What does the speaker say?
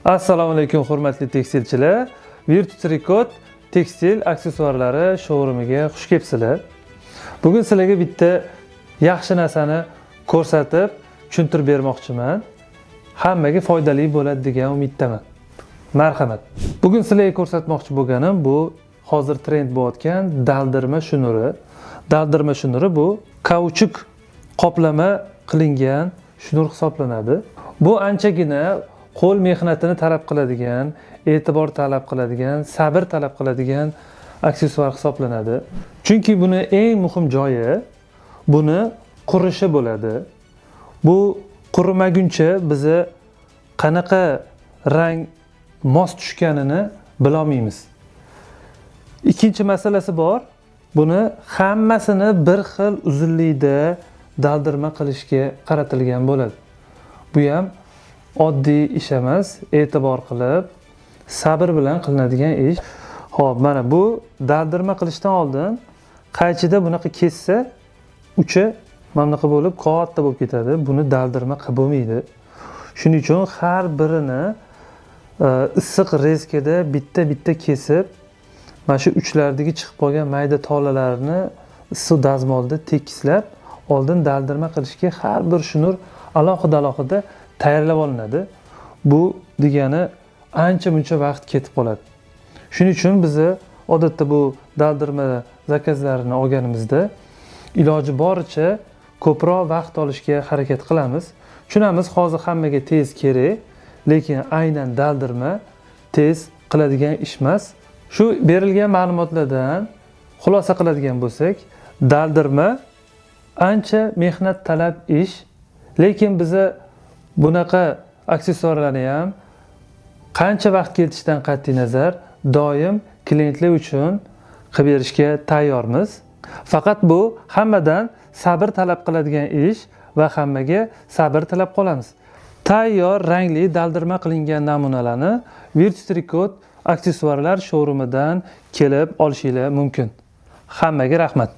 Assalomu alaykum hurmatli tekstilchilar. Virtus Record tekstil aksessuarlari showroomiga xush kelibsizlar. Bugun sizlarga bitta yaxshi narsani ko'rsatib, tushuntirib bermoqchiman. Hammaga foydali bo'ladi degan umiddaman. Marhamat. Bugun sizlarga ko'rsatmoqchi bo'lganim bu hozir trend bo'layotgan daldirma shnuri. Daldirma shnuri bu kauchuk qoplama qilingan shnur hisoblanadi. Bu anchagina qo'l mehnatini talab qiladigan, e'tibor talab qiladigan, sabr talab qiladigan aksessuar hisoblanadi. Chunki buni eng muhim joyi buni qurishi bo'ladi. Bu qurimaguncha bizni qanaqa rang mos tushganini bila olmaymiz. Ikkinchi masalasi bor. Buni hammasini bir xil uzunlikda daldirma qilishga qaratilgan bo'ladi. Bu ham oddiy ish emas, e'tibor qilib, sabr bilan qilinadigan ish. Xo'p, mana bu daldirma qilishdan oldin qaychida bunaqa kessa, uchi mana bunaqa bo'lib, katta bo'lib ketadi. Buni daldirma qilib bo'lmaydi. Shuning uchun har birini issiq rezkada bitta kesib, mana shu uchlardagi chiqib qolgan mayda tolalarni issiq dazmolda tekislab, oldin daldirma qilishga har bir shnur alohida tayyorlab olinadi. Bu degani ancha-muncha vaqt ketib qoladi. Shuning uchun biz odatda bu daldirma zakazlarini olganimizda iloji boricha ko'proq vaqt olishga harakat qilamiz. Tushunamiz, hozir hammaga tez kerak, lekin aynan daldirma tez qiladigan ish emas. Shu berilgan ma'lumotlardan xulosa qiladigan bo'lsak, daldirma ancha mehnat talab ish, lekin biz bunaqa aksessuarlarni ham qancha vaqt ketishidan qat'iy nazar doim klientlar uchun qilib berishga tayyormiz. Faqat bu hammadan sabr talab qiladigan ish va hammaga sabr tilab qolamiz. Tayyor rangli daldirma qilingan namunalarni Virtus Record aksessuarlar showroomidan kelib olishingiz mumkin. Hammaga rahmat.